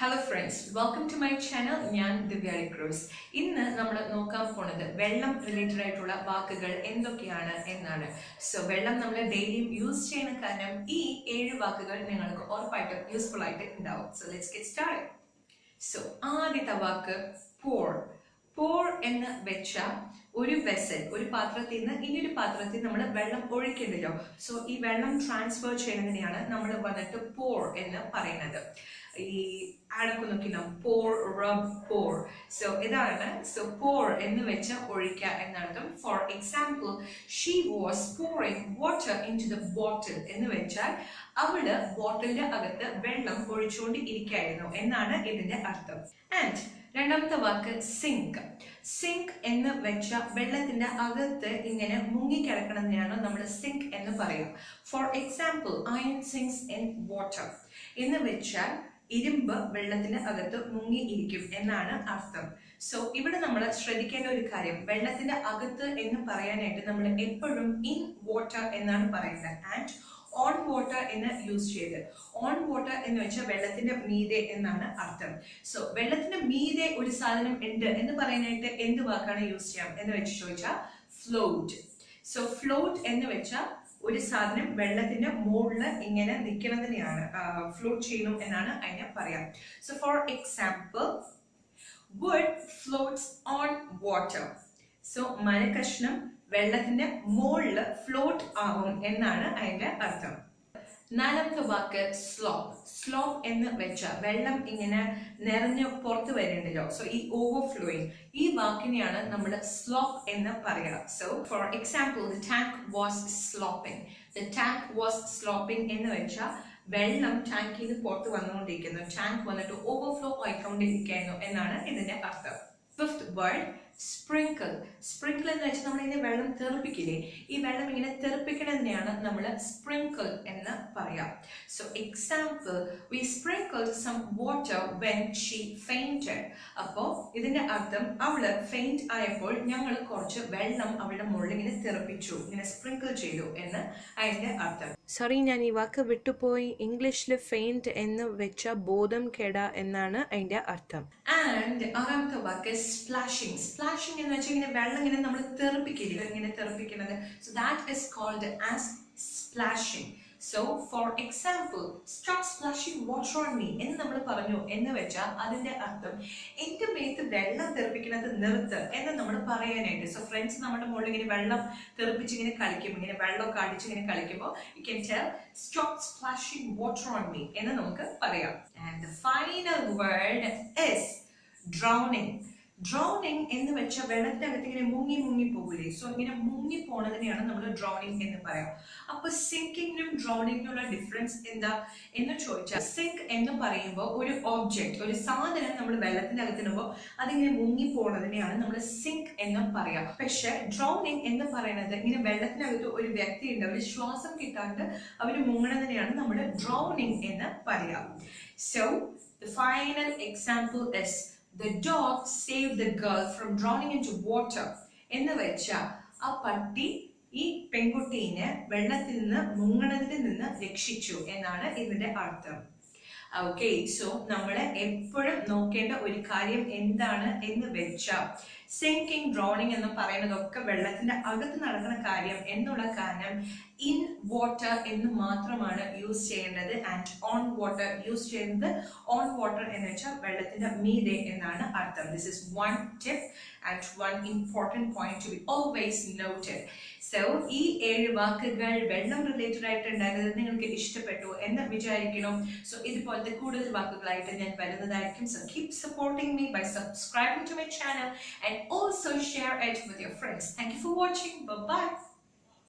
Hello friends, welcome to my channel. ഞാൻ Elixir. ഇന്ന് നമ്മൾ നോക്കാൻ പോണത് വെള്ളം റിലേറ്റഡ് ആയിട്ടുള്ള വാക്കുകൾ എന്തൊക്കെയാണ് എന്നാണ്. സോ വെള്ളം നമ്മൾ ഡെയിലി യൂസ് ചെയ്യുന്ന കാരണം ഈ 7 വാക്കുകൾ നിങ്ങൾക്ക് ഉറപ്പായിട്ടും യൂസ്ഫുൾ ആയിട്ട് ഉണ്ടാവും. So let's get started. So ആദ്യത്തെ വാക്ക് pour. pour എന്ന് വെച്ചാൽ ഒരു വെസൽ, ഒരു പാത്രത്തിൽ നിന്ന് ഇനിയൊരു പാത്രത്തിൽ നമ്മൾ വെള്ളം ഒഴിക്കണ്ടല്ലോ. സോ ഈ വെള്ളം ട്രാൻസ്ഫർ ചെയ്യുന്നതിനെയാണ് നമ്മൾ വന്നിട്ട് pour എന്ന് പറയുന്നത്. ഈ ആടൊക്കെ നോക്കില്ലോ pour, rub, pour. സോ ഇതാണ്. സോ pour എന്ന് വെച്ച ഒഴിക്കുക എന്നർത്ഥം. For example, she was pouring water into the bottle എന്ന് വെച്ചാൽ അവള് ബോട്ടിലിന്റെ അകത്ത് വെള്ളം ഒഴിച്ചുകൊണ്ട് ഇരിക്കുകയായിരുന്നു എന്നാണ് ഇതിന്റെ അർത്ഥം. ആൻഡ് രണ്ടാമത്തെ വാക്ക് സിങ്ക്. സിങ്ക് എന്ന് വെച്ച വെള്ളത്തിന്റെ അകത്ത് ഇങ്ങനെ മുങ്ങിക്കിടക്കണമെന്നാണ് നമ്മൾ സിങ്ക് എന്ന് പറയുക. For example, iron sings in water എന്ന് വെച്ചാൽ ഇരുമ്പ് വെള്ളത്തിന്റെ അകത്ത് മുങ്ങിയിരിക്കും എന്നാണ് അർത്ഥം. സോ ഇവിടെ നമ്മൾ ശ്രദ്ധിക്കേണ്ട ഒരു കാര്യം, വെള്ളത്തിന്റെ അകത്ത് എന്ന് പറയാനായിട്ട് നമ്മൾ എപ്പോഴും ഇൻ വാട്ടർ എന്നാണ് പറയുന്നത്. ആൻഡ് ഓൺ വാട്ടർ എന്ന് യൂസ് ചെയ്ത്, ഓൺ വാട്ടർ എന്ന് വെച്ചാൽ വെള്ളത്തിന്റെ മീതെ എന്നാണ് അർത്ഥം. സോ വെള്ളത്തിന്റെ മീതെ ഒരു സാധനം ഉണ്ട് എന്ന് പറയാനായിട്ട് എന്ത് വാക്കാണ് യൂസ് ചെയ്യാം എന്ന് വെച്ച് ചോദിച്ചാൽ ഫ്ലോട്ട്. സോ ഫ്ലോട്ട് എന്ന് വെച്ചാൽ ഒരു സാധനം വെള്ളത്തിന്റെ മുകളിൽ ഇങ്ങനെ നിൽക്കുന്നതിനെയാണ് ഫ്ലോട്ട് ചെയ്യണം എന്നാണ് അതിനെ പറയാം. So for example, wood floats on water. So മരക്കഷ്ണം വെള്ളത്തിന്റെ മുകളിൽ ഫ്ലോട്ട് ആവും എന്നാണ് അതിന്റെ അർത്ഥം. നാലാമത്തെ വാക്ക് സ്ലോപ്പ്. സ്ലോപ്പ് എന്ന് വെച്ചാൽ വെള്ളം ഇങ്ങനെ നിറഞ്ഞ് പുറത്ത് വരുന്നുണ്ടല്ലോ. സോ ഈ ഓവർഫ്ലോയിങ്, ഈ വാക്കിനെയാണ് നമ്മൾ സ്ലോപ്പ് എന്ന് പറയുക. So for example, the tank was slopping. the tank was slopping എന്ന് വെച്ചാൽ വെള്ളം ടാങ്കിൽ നിന്ന് പുറത്ത് വന്നുകൊണ്ടിരിക്കുന്നു, ടാങ്ക് വന്നിട്ട് ഓവർഫ്ലോ ആയിക്കൊണ്ടിരിക്കുന്നു എന്നാണ് ഇതിന്റെ അർത്ഥം. Fifth word, sprinkle. സ്പ്രിങ്കിൾ എന്ന് വെച്ചാൽ നമ്മൾ ഇങ്ങനെ വെള്ളം തെറിപ്പിക്കില്ലേ, ഈ വെള്ളം ഇങ്ങനെ തെറിപ്പിക്കണതിനെയാണ് നമ്മൾ സ്പ്രിങ്കിൾ എന്ന് പറയാം. So example, we sprinkled some water when she fainted. അപ്പോൾ ഇതിന്റെ അർത്ഥം അവള് ഫെയിന്റ് ആയപ്പോൾ ഞങ്ങൾ കുറച്ച് വെള്ളം അവളുടെ മുകളിൽ ഇങ്ങനെ തെറിപ്പിച്ചു, ഇങ്ങനെ സ്പ്രിങ്കിൾ ചെയ്തു എന്ന് അതിന്റെ അർത്ഥം. സോറി, ഞാൻ ഈ വാക്ക് വിട്ടുപോയി. ഇംഗ്ലീഷിൽ ഫെയിന്റ് എന്ന് വെച്ച ബോധം കെട എന്നാണ് അതിന്റെ അർത്ഥം. ആൻഡ് ആറാമത്തെ വാക്ക് സ്പ്ലാഷിംഗ്. സ്പ്ലാഷിംഗ് എന്ന് വെച്ചാൽ ഇങ്ങനെ വെള്ളം ഇങ്ങനെ നമ്മൾ തെറിപ്പിക്കില്ല, ഇങ്ങനെ തെറിപ്പിക്കുന്നത്. So that is called as splashing. So for example, stop splashing water on me എന്ന് നമ്മൾ പറഞ്ഞു എന്ന് വെച്ചാൽ അതിന്റെ അർത്ഥം എന്റെ മേത്ത് വെള്ളം തെറിപ്പിക്കുന്നത് നിർത്ത് എന്ന് നമ്മൾ പറയാനായിട്ട്. സോ ഫ്രണ്ട്സ് നമ്മുടെ മുകളിൽ ഇങ്ങനെ വെള്ളം തെറിപ്പിച്ച് ഇങ്ങനെ കളിക്കും, ഇങ്ങനെ വെള്ളമൊക്കെ അടിച്ച് ഇങ്ങനെ കളിക്കുമ്പോൾ you can tell stop splashing water on me എന്ന് നമുക്ക് പറയാം. And the final word is drowning. Drowning എന്ന് വെച്ചാൽ വെള്ളത്തിന്റെ അകത്ത് ഇങ്ങനെ മുങ്ങി മുങ്ങി പോകില്ലേ. സോ ഇങ്ങനെ മുങ്ങി പോണതിനെയാണ് നമ്മൾ ഡ്രൗണിങ് എന്ന് പറയാം. അപ്പൊ സിങ്കിങ്ങിനും ഡ്രൗണിങ്ങിനുള്ള ഡിഫറൻസ് എന്താ എന്ന് ചോദിച്ചാൽ, സിങ്ക് എന്ന് പറയുമ്പോൾ ഒരു ഒബ്ജക്റ്റ്, ഒരു സാധനം നമ്മൾ വെള്ളത്തിന്റെ അകത്തിടുമ്പോൾ അതിങ്ങനെ മുങ്ങി പോണതിനെയാണ് നമ്മൾ സിങ്ക് എന്ന് പറയാം. പക്ഷെ ഡ്രൗണിങ് എന്ന് പറയുന്നത് ഇങ്ങനെ വെള്ളത്തിനകത്ത് ഒരു വ്യക്തി ഉണ്ട്, അവർ ശ്വാസം കിട്ടാണ്ട് അവർ മുങ്ങണതിനെയാണ് നമ്മൾ ഡ്രൗണിങ് എന്ന് പറയാം. So the final example is the dog saved the girl from drowning into water. എന്ന് വെച്ചാൽ ആ പട്ടി ഈ പെൺകുട്ടീനെ വെള്ളത്തിൽ നിന്ന് മുങ്ങണതിൽ നിന്ന് രക്ഷിച്ചു എന്നാണ് ഇതിന്റെ അർത്ഥം. ഓക്കെ, സോ നമ്മൾ എപ്പോഴും നോക്കേണ്ട ഒരു കാര്യം എന്താണ് എന്ന് വെച്ചാൽ, സിങ്കിങ്, ഡ്രൗണിങ് എന്ന് പറയുന്നതൊക്കെ വെള്ളത്തിന്റെ അകത്ത് നടക്കുന്ന കാര്യം എന്നുള്ള കാരണം ഇൻ വാട്ടർ എന്ന് മാത്രമാണ് യൂസ് ചെയ്യേണ്ടത്. ആൻഡ് ഓൺ വാട്ടർ യൂസ് ചെയ്യുന്നത്, ഓൺ വാട്ടർ എന്ന് വെച്ചാൽ വെള്ളത്തിന്റെ മീതെ എന്നാണ് അർത്ഥം. This is one tip and one important point two be always noted. So ഈ 7 വാക്കുകൾ വെള്ളം റിലേറ്റഡ് ആയിട്ടുണ്ടായിരുന്നത് നിങ്ങൾക്ക് ഇഷ്ടപ്പെട്ടു എന്ന് വിചാരിക്കണം. സോ ഇതുപോലത്തെ കൂടുതൽ വാക്കുകളായിട്ട് ഞാൻ വരുന്നതായിരിക്കും. So keep supporting me by subscribing to my channel and also share it with your friends. Thank you for watching. Bye bye.